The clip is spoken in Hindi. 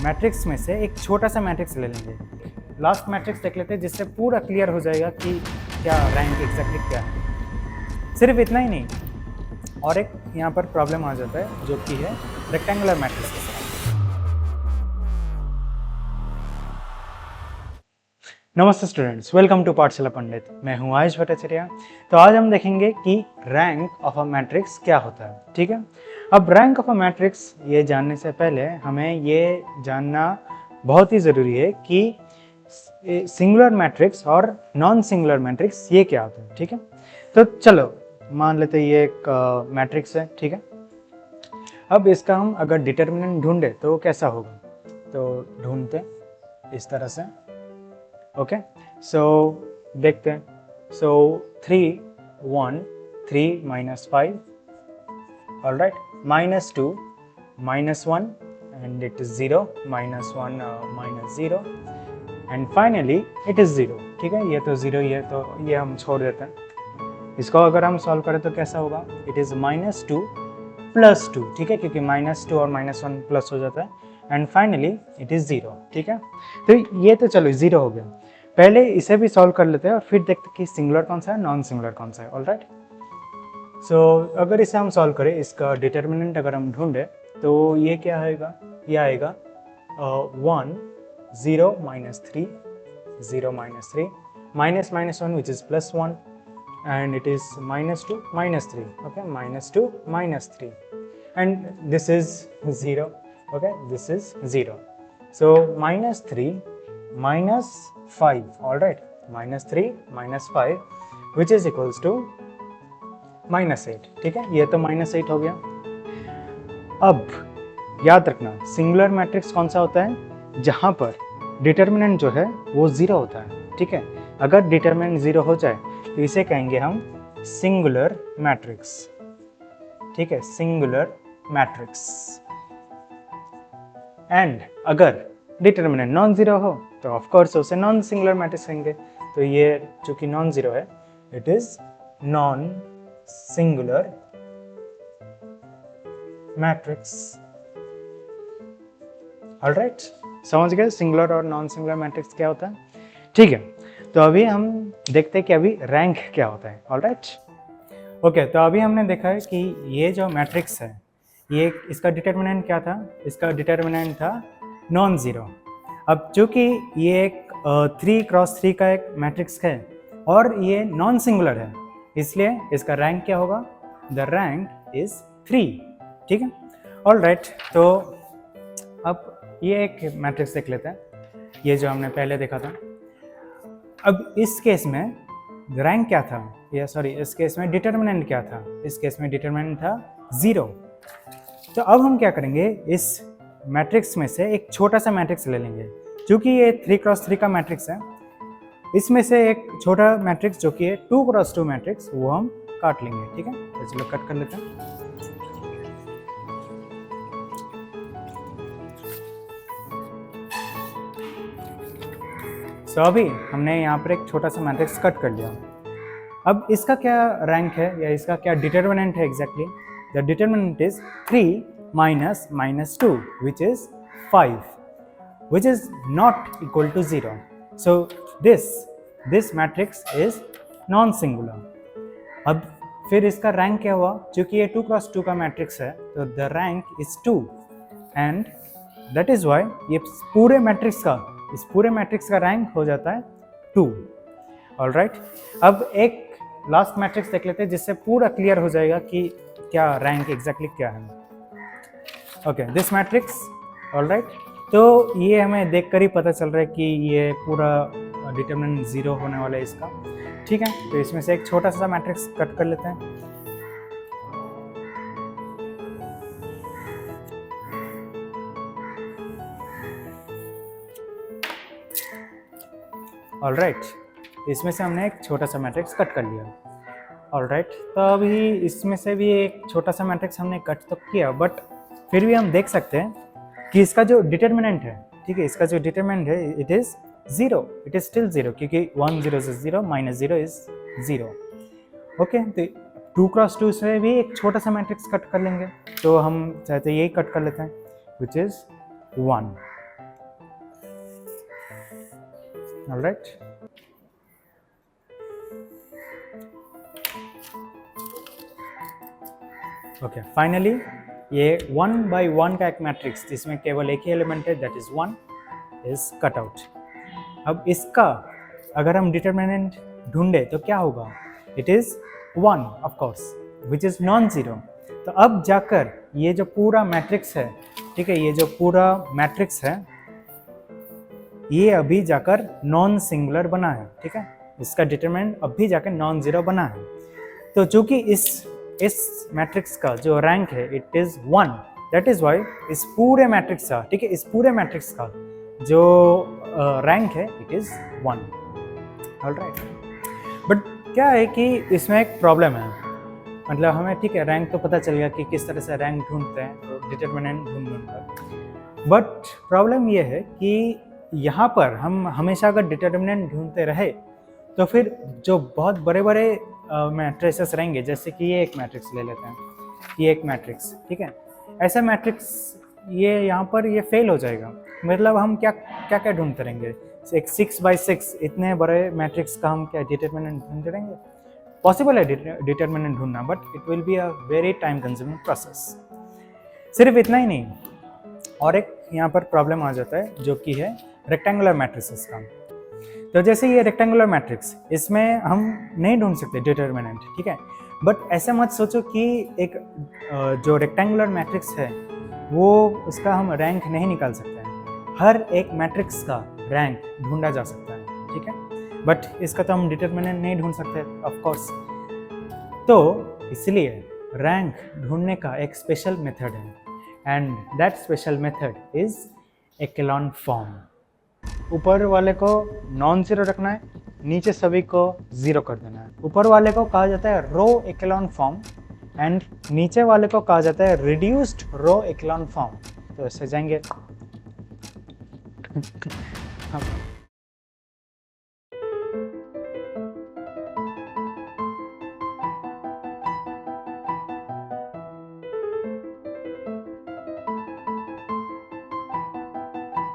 मैट्रिक्स में से एक छोटा सा मैट्रिक्स ले लेंगे। लास्ट मैट्रिक्स देख लेते हैं जिससे पूरा क्लियर हो जाएगा कि क्या रैंक एग्जैक्टली क्या है। सिर्फ इतना ही नहीं, और एक यहाँ पर प्रॉब्लम आ जाता है जो कि है रेक्टेंगुलर मैट्रिक्स के साथ। नमस्ते स्टूडेंट्स, वेलकम टू पाठशाला पंडित। मैं हूँ आयुष भट्टाचार्य। तो आज हम देखेंगे कि रैंक ऑफ अ मैट्रिक्स क्या होता है। ठीक है, अब रैंक ऑफ अ मैट्रिक्स ये जानने से पहले हमें ये जानना बहुत ही ज़रूरी है कि सिंगुलर मैट्रिक्स और नॉन सिंगुलर मैट्रिक्स ये क्या होता है। ठीक है, तो चलो मान लेते हैं ये एक मैट्रिक्स है। ठीक है, अब इसका हम अगर डिटर्मिनेंट ढूंढे तो कैसा होगा, तो ढूंढते इस तरह से। ओके, सो देखते हैं। सो 3 1 3 minus 5, all right, minus 2 minus 1 and it is 0, minus 1 minus 0 and finally it is 0। ठीक है, ये तो 0 ही है तो ये हम छोड़ देते हैं। इसको अगर हम सॉल्व करें तो कैसा होगा, इट इज़ -2 + 2। ठीक है, क्योंकि -2 और -1 प्लस हो जाता है एंड फाइनली इट इज़ 0। ठीक है, तो ये तो चलो 0 हो गया। पहले इसे भी सॉल्व कर लेते हैं और फिर देखते हैं कि सिंगुलर कौन सा है, नॉन सिंगुलर कौन सा है। ऑलराइट, सो अगर इसे हम सॉल्व करें, इसका डिटर्मिनेंट अगर हम ढूंढें तो ये क्या आएगा, ये आएगा 1 0 -3 0 -3 -1 which is +1 and it is -2 -3। okay, -2 -3 and this is 0। okay, this is 0। so -3 -5, all right, -3 -5 which is equals to -8। ठीक है, ये तो -8 हो गया। अब याद रखना, सिंगुलर मैट्रिक्स कौन सा होता है, जहां पर डिटर्मिनेंट जो है वो 0 होता है। ठीक है, अगर डिटर्मिनेंट 0 हो जाए तो इसे कहेंगे हम सिंगुलर मैट्रिक्स। ठीक है, सिंगुलर मैट्रिक्स। एंड अगर डिटर्मिनेंट नॉन जीरो हो तो ऑफ कोर्स उसे नॉन सिंगुलर मैट्रिक्स कहेंगे। तो ये चूंकि नॉन जीरो है, it is non singular matrix. Alright, समझ गए सिंगुलर और नॉन सिंगुलर मैट्रिक्स क्या होता है। ठीक है, तो अभी हम देखते हैं कि अभी रैंक क्या होता है। ऑलराइट, ओके, तो अभी हमने देखा है कि ये जो मैट्रिक्स है, ये इसका डिटर्मिनेंट क्या था, इसका डिटर्मिनेंट था नॉन ज़ीरो। अब चूँकि ये एक 3x3 का एक मैट्रिक्स है और ये नॉन सिंगुलर है, इसलिए इसका रैंक क्या होगा, द रैंक इज 3। ठीक है, ऑलराइट, तो अब ये एक मैट्रिक्स देख लेते हैं, ये जो हमने पहले देखा था। अब इस केस में रैंक क्या था, या सॉरी इस केस में डिटर्मिनेंट क्या था, इस केस में डिटर्मिनेंट था 0। तो अब हम क्या करेंगे, इस मैट्रिक्स में से एक छोटा सा मैट्रिक्स ले लेंगे। क्योंकि ये 3x3 का मैट्रिक्स है, इसमें से एक छोटा मैट्रिक्स जो कि है 2x2 मैट्रिक्स, वो हम काट लेंगे। ठीक है, तो चलो कट कर लेते हैं। सो अभी हमने यहाँ पर एक छोटा सा मैट्रिक्स कट कर लिया। अब इसका क्या रैंक है या इसका क्या डिटर्मिनेंट है exactly, the determinant is 3 -2 which is 5 which is not equal to 0। so this matrix is non singular। अब फिर इसका रैंक क्या हुआ, क्योंकि ये 2x2 का मैट्रिक्स है तो the rank is 2 and that is why ये पूरे मैट्रिक्स का, इस पूरे मैट्रिक्स का रैंक हो जाता है 2। ऑलराइट, अब एक लास्ट मैट्रिक्स देख लेते हैं जिससे पूरा क्लियर हो जाएगा कि क्या रैंक एग्जैक्टली क्या है। Okay, this matrix. ऑलराइट, तो ये हमें देखकर ही पता चल रहा है कि ये पूरा डिटर्मिनेंट 0 होने वाला है इसका। ठीक है, तो इसमें से एक छोटा सा मैट्रिक्स कट कर लेते हैं। ऑलराइट, इसमें से हमने एक छोटा सा मैट्रिक्स कट कर लिया। ऑलराइट, तो अभी इसमें से भी एक छोटा सा मैट्रिक्स हमने कट तो किया, बट फिर भी हम देख सकते हैं कि इसका जो डिटर्मिनेंट है, ठीक है, इसका जो डिटर्मिनेंट है it is 0, it is still 0, क्योंकि 1 0 is 0 -0 is 0। ओके, तो 2x2 से भी एक छोटा सा मैट्रिक्स कट कर लेंगे, तो हम चाहते यही कट कर लेते हैं, which is 1। Alright. Okay, finally ये 1 by 1 का एक मैट्रिक्स जिसमें केवल एक ही एलिमेंट है, that is 1, is cut out. अब इसका अगर हम डिटर्मिनेंट ढूंढे तो क्या होगा? It is 1 of course, which is non zero. तो अब जाकर ये जो पूरा मैट्रिक्स है, ठीक है, ये जो पूरा मैट्रिक्स है ये अभी जाकर नॉन सिंगुलर बना है, ठीक है, इसका डिटरमिनेंट अभी जाकर नॉन जीरो बना है। तो चूंकि इस मैट्रिक्स का जो रैंक है it is 1, that is why इस पूरे मैट्रिक्स का, ठीक है, इस पूरे मैट्रिक्स का जो रैंक है इट इज 1। ऑलराइट, बट क्या है कि इसमें एक प्रॉब्लम है, मतलब हमें, ठीक है, रैंक तो पता चल गया कि किस तरह से रैंक ढूंढते हैं, तो डिटरमिनेंट ढूंढकर, बट प्रॉब्लम ये है कि यहाँ पर हम हमेशा अगर डिटरमिनेंट ढूंढते रहे तो फिर जो बहुत बड़े बड़े मैट्रिसेस रहेंगे, जैसे कि ये एक मैट्रिक्स ले लेते हैं, ये एक मैट्रिक्स, ठीक है, ऐसा मैट्रिक्स ये यहाँ पर ये फेल हो जाएगा। मतलब हम क्या क्या क्या ढूंढते रहेंगे? एक 6 by 6 इतने बड़े मैट्रिक्स का हम क्या डिटरमिनेंट ढूंढते रहेंगे? पॉसिबल है डिटरमिनेंट ढूंढना, but it will be a very time consuming process. सिर्फ इतना ही नहीं, और एक यहाँ पर प्रॉब्लम आ जाता है जो कि है रेक्टेंगुलर मैट्रिसेस का। तो जैसे ये रेक्टेंगुलर मैट्रिक्स, इसमें हम नहीं ढूंढ सकते डिटरमिनेंट, ठीक है, बट ऐसा मत सोचो कि एक जो रेक्टेंगुलर मैट्रिक्स है वो उसका हम रैंक नहीं निकाल सकते हैं। हर एक मैट्रिक्स का रैंक ढूंढा जा सकता है, ठीक है, बट इसका तो हम डिटरमिनेंट नहीं ढूंढ सकते ऑफ कोर्स। तो इसलिए रैंक ढूंढने का एक स्पेशल मेथड है, and that special method is echelon form. ऊपर वाले को नॉन जीरो रखना है, नीचे सभी को जीरो कर देना है। ऊपर वाले को कहा जाता है रो एक्लोन फॉर्म एंड नीचे वाले को कहा जाता है रिड्यूस्ड रो एक्लोन फॉर्म। तो ऐसे जाएंगे